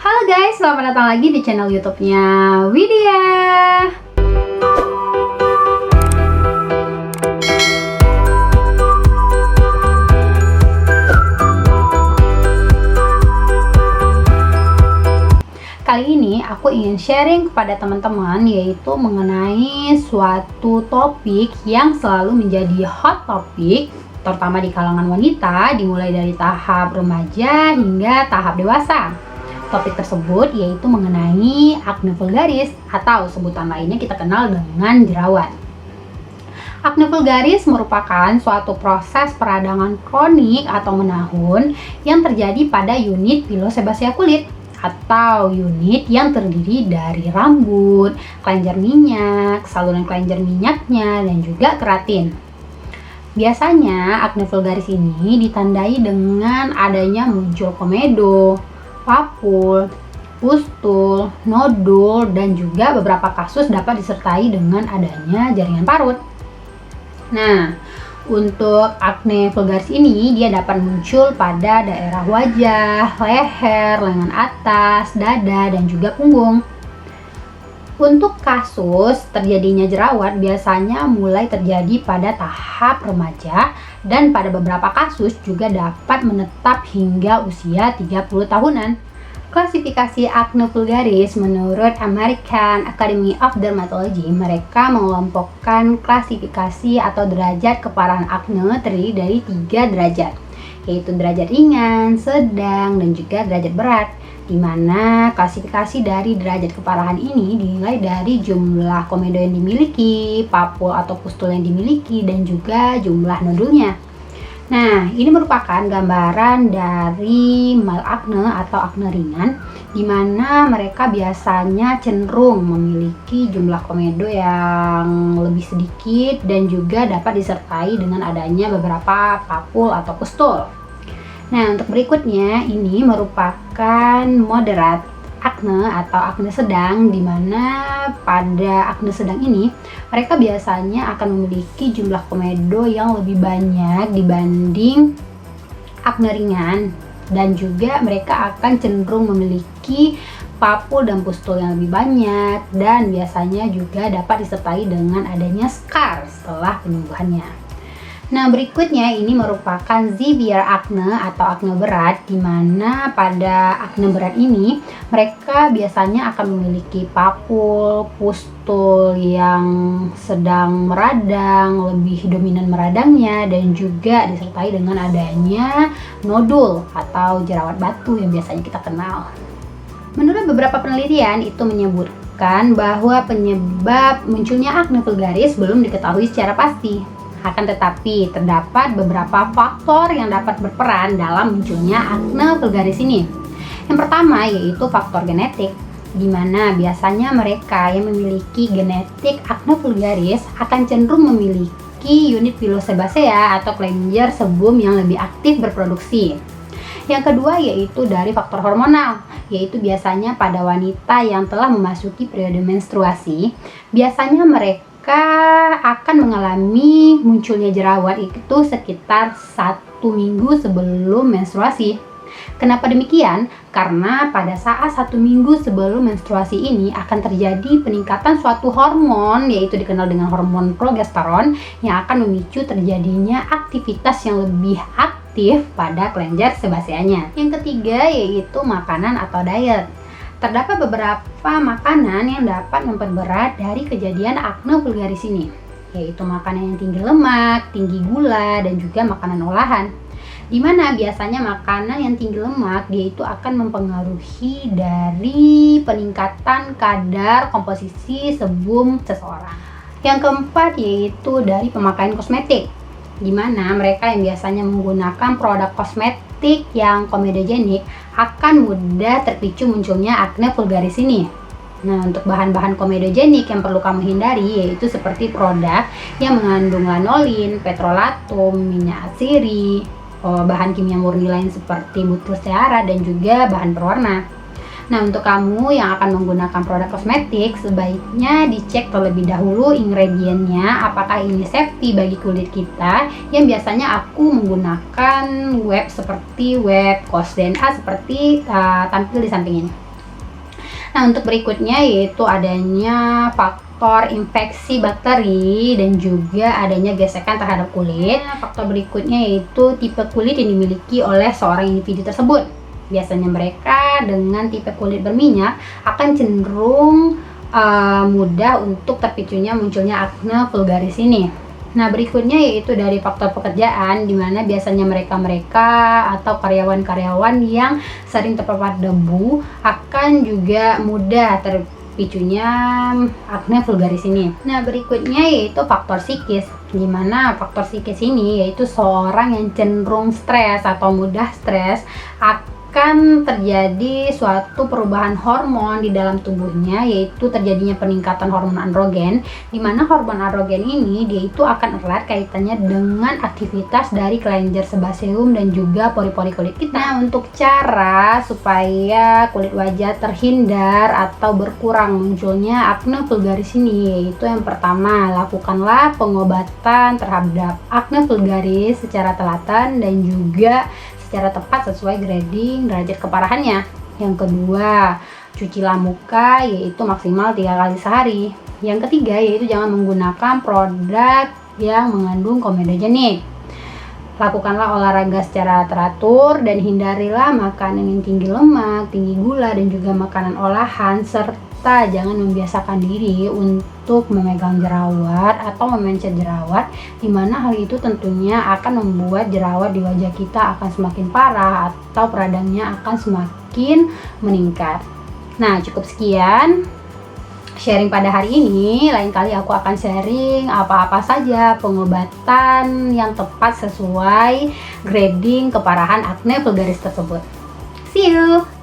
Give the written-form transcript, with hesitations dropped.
Halo guys, selamat datang lagi di channel YouTube-nya Widya. Kali ini aku ingin sharing kepada teman-teman yaitu mengenai suatu topik yang selalu menjadi hot topic terutama di kalangan wanita dimulai dari tahap remaja hingga tahap dewasa. Topik tersebut yaitu mengenai akne vulgaris atau sebutan lainnya kita kenal dengan jerawat. Akne vulgaris merupakan suatu proses peradangan kronik atau menahun yang terjadi pada unit pilosebasea kulit atau unit yang terdiri dari rambut, kelenjar minyak, saluran kelenjar minyaknya, dan juga keratin. Biasanya akne vulgaris ini ditandai dengan adanya muncul komedo, papul, pustul, nodul, dan juga beberapa kasus dapat disertai dengan adanya jaringan parut. Nah, untuk akne vulgaris ini dia dapat muncul pada daerah wajah, leher, lengan atas, dada, dan juga punggung. Untuk kasus terjadinya jerawat biasanya mulai terjadi pada tahap remaja dan pada beberapa kasus juga dapat menetap hingga usia 30 tahunan. Klasifikasi akne vulgaris menurut American Academy of Dermatology, mereka mengelompokkan klasifikasi atau derajat keparahan akne terdiri dari 3 derajat, yaitu derajat ringan, sedang, dan juga derajat berat, di mana klasifikasi dari derajat keparahan ini dinilai dari jumlah komedo yang dimiliki, papul atau pustul yang dimiliki, dan juga jumlah nodulnya. Nah, ini merupakan gambaran dari mild acne atau akne ringan, di mana mereka biasanya cenderung memiliki jumlah komedo yang lebih sedikit dan juga dapat disertai dengan adanya beberapa papul atau pustul. Nah, untuk berikutnya ini merupakan moderate acne atau akne sedang, di mana pada akne sedang ini mereka biasanya akan memiliki jumlah komedo yang lebih banyak dibanding akne ringan, dan juga mereka akan cenderung memiliki papul dan pustul yang lebih banyak, dan biasanya juga dapat disertai dengan adanya scar setelah penyembuhannya. Nah, berikutnya ini merupakan severe acne atau akne berat, di mana pada akne berat ini mereka biasanya akan memiliki papul, pustul yang sedang meradang, lebih dominan meradangnya, dan juga disertai dengan adanya nodul atau jerawat batu yang biasanya kita kenal. Menurut beberapa penelitian itu menyebutkan bahwa penyebab munculnya akne vulgaris belum diketahui secara pasti. Akan tetapi terdapat beberapa faktor yang dapat berperan dalam munculnya akne vulgaris ini. Yang pertama yaitu faktor genetik, di mana biasanya mereka yang memiliki genetik akne vulgaris akan cenderung memiliki unit pilosebasea atau kelenjar sebum yang lebih aktif berproduksi. Yang kedua yaitu dari faktor hormonal, yaitu biasanya pada wanita yang telah memasuki periode menstruasi, biasanya mereka akan mengalami munculnya jerawat itu sekitar 1 minggu sebelum menstruasi. Kenapa demikian? Karena pada saat 1 minggu sebelum menstruasi ini akan terjadi peningkatan suatu hormon, yaitu dikenal dengan hormon progesteron, yang akan memicu terjadinya aktivitas yang lebih aktif pada kelenjar sebaseanya. Yang ketiga yaitu makanan atau diet. Terdapat beberapa makanan yang dapat memperberat dari kejadian akne vulgaris ini, yaitu makanan yang tinggi lemak, tinggi gula, dan juga makanan olahan. Di mana biasanya makanan yang tinggi lemak dia itu akan mempengaruhi dari peningkatan kadar komposisi sebum seseorang. Yang keempat yaitu dari pemakaian kosmetik, di mana mereka yang biasanya menggunakan produk kosmetik yang komedogenik akan mudah terpicu munculnya akne vulgaris ini. Nah, untuk bahan-bahan komedogenik yang perlu kamu hindari yaitu seperti produk yang mengandung lanolin, petrolatum, minyak atsiri, bahan kimia murni lain seperti butyl stearat, dan juga bahan berwarna. Nah, untuk kamu yang akan menggunakan produk kosmetik, sebaiknya dicek terlebih dahulu ingredientnya, apakah ini safety bagi kulit kita. Yang biasanya aku menggunakan web seperti web Kos DNA seperti tampil di samping ini. Nah, untuk berikutnya yaitu adanya faktor infeksi bakteri dan juga adanya gesekan terhadap kulit. Faktor berikutnya yaitu tipe kulit yang dimiliki oleh seorang individu tersebut. Biasanya mereka dengan tipe kulit berminyak akan cenderung mudah untuk terpicunya munculnya akne vulgaris ini. Nah, berikutnya yaitu dari faktor pekerjaan, di mana biasanya mereka atau karyawan-karyawan yang sering terpapar debu akan juga mudah terpicunya akne vulgaris ini. Nah, berikutnya yaitu faktor psikis, di mana faktor psikis ini yaitu seorang yang cenderung stres atau mudah stres akan terjadi suatu perubahan hormon di dalam tubuhnya, yaitu terjadinya peningkatan hormon androgen, di mana hormon androgen ini dia itu akan erat kaitannya dengan aktivitas dari kelenjar sebaseum dan juga pori-pori kulit kita. Nah, untuk cara supaya kulit wajah terhindar atau berkurang munculnya akne vulgaris ini, yaitu yang pertama, lakukanlah pengobatan terhadap akne vulgaris secara telaten dan juga secara tepat sesuai grading derajat keparahannya. Yang kedua, cucilah muka yaitu maksimal 3 kali sehari. Yang ketiga yaitu jangan menggunakan produk yang mengandung komedogenik. Lakukanlah olahraga secara teratur dan hindarilah makanan yang tinggi lemak, tinggi gula dan juga makanan olahan, serta jangan membiasakan diri untuk memegang jerawat atau memencet jerawat, di mana hal itu tentunya akan membuat jerawat di wajah kita akan semakin parah atau peradangannya akan semakin meningkat. Nah, cukup sekian sharing pada hari ini. Lain kali aku akan sharing apa-apa saja pengobatan yang tepat sesuai grading keparahan akne vulgaris tersebut. See you!